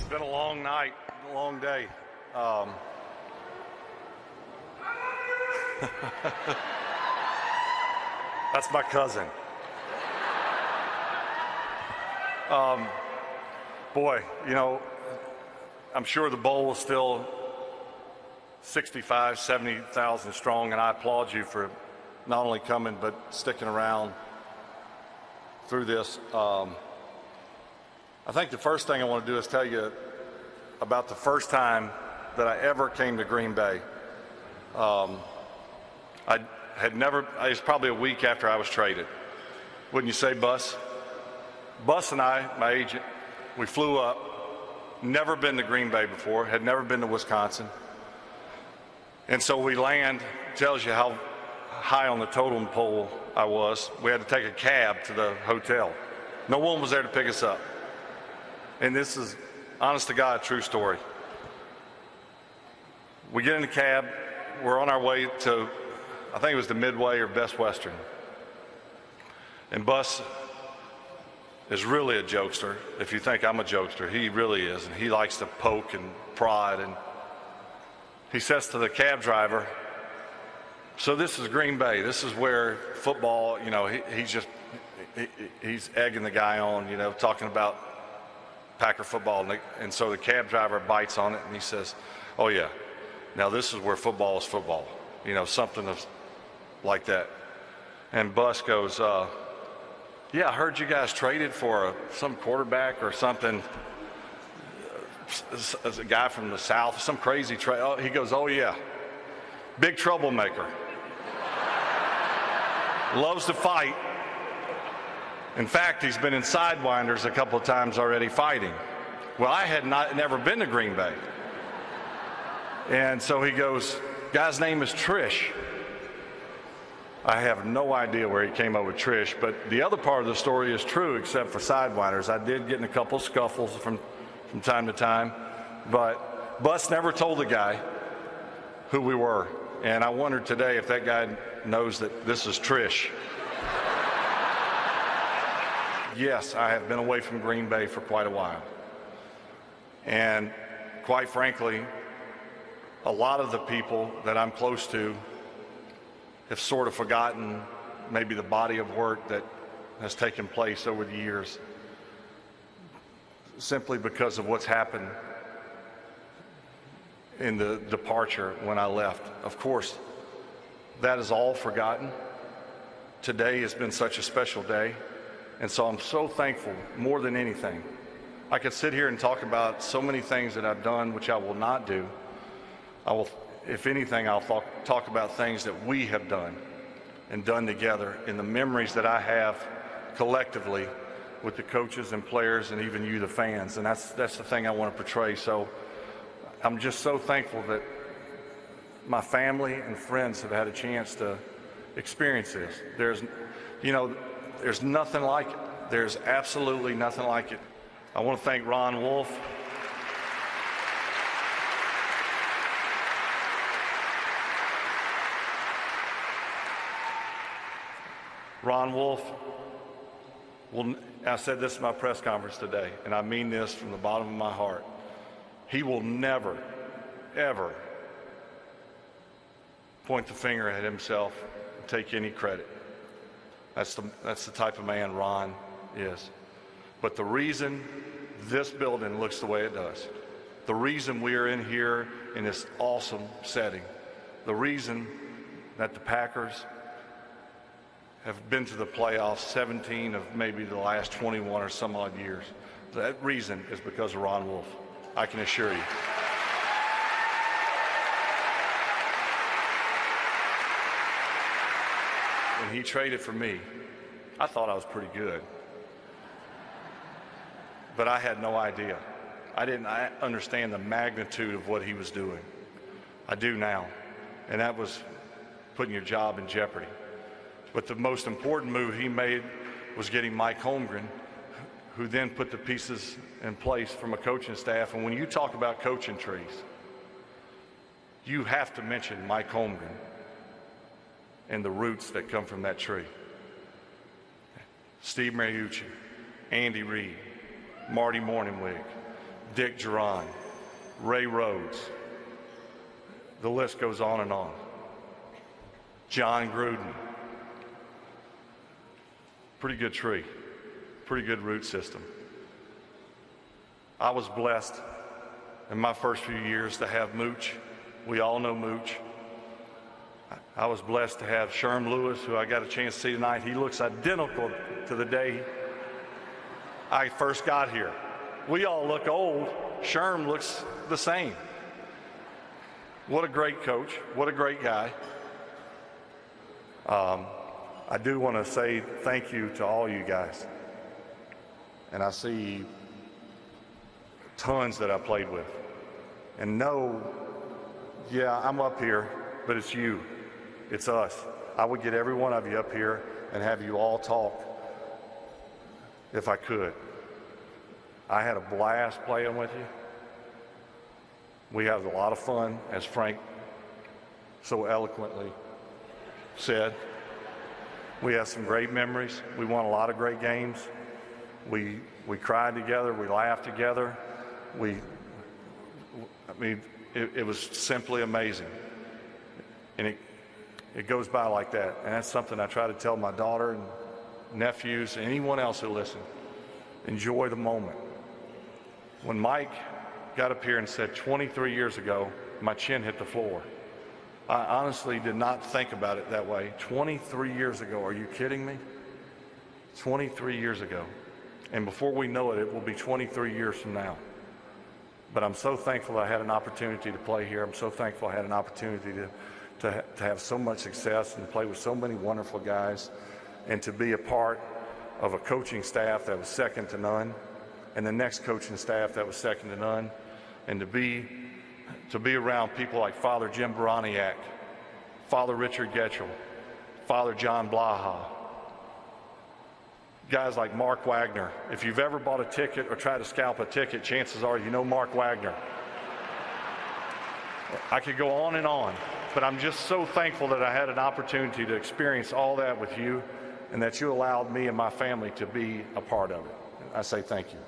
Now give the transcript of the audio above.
been a long night, a long day. That's my cousin. Boy, you know, I'm sure the bowl is still 65, 70,000 strong, and I applaud you for not only coming but sticking around through this. I think the first thing I want to do is tell you about the first time that I ever came to Green Bay. It was probably a week after I was traded. Wouldn't you say, Bus? Bus and I, my agent, we flew up, never been to Green Bay before, had never been to Wisconsin. And so we land, tells you how high on the totem pole I was. We had to take a cab to the hotel. No one was there to pick us up. And this is, honest to God, a true story. We get in the cab, we're on our way to, I think it was the Midway or Best Western. And Bus is really a jokester. If you think I'm a jokester, he really is. And he likes to poke and prod. And he says to the cab driver, so this is Green Bay. This is where football, you know, he's egging the guy on, you know, talking about Packer football. And so the cab driver bites on it and he says, oh yeah, now this is where football is football. You know, something like that. And Bus goes, yeah, I heard you guys traded for some quarterback or something, as a guy from the South, some crazy trade. Oh, he goes, oh yeah, big troublemaker. Loves to fight. In fact, he's been in Sidewinders a couple of times already fighting. Well, I had never been to Green Bay. And so he goes, guy's name is Trish. I have no idea where he came up with Trish, but the other part of the story is true except for Sidewinders. I did get in a couple scuffles from time to time, but Bus never told the guy who we were. And I wondered today if that guy knows that this is Trish. Yes, I have been away from Green Bay for quite a while. And quite frankly, a lot of the people that I'm close to have sort of forgotten maybe the body of work that has taken place over the years, simply because of what's happened in the departure when I left. Of course, that is all forgotten. Today has been such a special day. And so I'm so thankful, more than anything. I could sit here and talk about so many things that I've done, which I will not do. I will, if anything, I'll talk about things that we have done and done together, and the memories that I have collectively with the coaches and players and even you, the fans. And that's the thing I want to portray. So I'm just so thankful that my family and friends have had a chance to experience this. There's nothing like it. There's absolutely nothing like it. I want to thank Ron Wolf. Ron Wolf, I said this in my press conference today, and I mean this from the bottom of my heart. He will never, ever point the finger at himself and take any credit. That's the type of man Ron is. But the reason this building looks the way it does, the reason we are in here in this awesome setting, the reason that the Packers have been to the playoffs 17 of maybe the last 21 or some odd years, that reason is because of Ron Wolf, I can assure you. When he traded for me, I thought I was pretty good. But I had no idea. I didn't understand the magnitude of what he was doing. I do now. And that was putting your job in jeopardy. But the most important move he made was getting Mike Holmgren, who then put the pieces in place from a coaching staff. And when you talk about coaching trees, you have to mention Mike Holmgren and the roots that come from that tree. Steve Mariucci, Andy Reid, Marty Morningwig, Dick Geron, Ray Rhodes. The list goes on and on. John Gruden. Pretty good tree, pretty good root system. I was blessed in my first few years to have Mooch. We all know Mooch. I was blessed to have Sherm Lewis, who I got a chance to see tonight. He looks identical to the day I first got here. We all look old. Sherm looks the same. What a great coach. What a great guy. I do want to say thank you to all you guys. And I see tons that I played with. And know, yeah, I'm up here, but it's you. It's us. I would get every one of you up here and have you all talk if I could. I had a blast playing with you. We had a lot of fun, as Frank so eloquently said. We have some great memories. We won a lot of great games. We cried together. We laughed together. It was simply amazing. And it goes by like that. And that's something I try to tell my daughter and nephews, and anyone else that listens. Enjoy the moment. When Mike got up here and said 23 years ago, my chin hit the floor, I honestly did not think about it that way. 23 years ago, are you kidding me? 23 years ago. And before we know it, it will be 23 years from now. But I'm so thankful I had an opportunity to play here. I'm so thankful I had an opportunity to have so much success and play with so many wonderful guys, and to be a part of a coaching staff that was second to none, and the next coaching staff that was second to none, and to be around people like Father Jim Baraniak, Father Richard Getchell, Father John Blaha, guys like Mark Wagner. If you've ever bought a ticket or tried to scalp a ticket, chances are you know Mark Wagner. I could go on and on, but I'm just so thankful that I had an opportunity to experience all that with you, and that you allowed me and my family to be a part of it. I say thank you.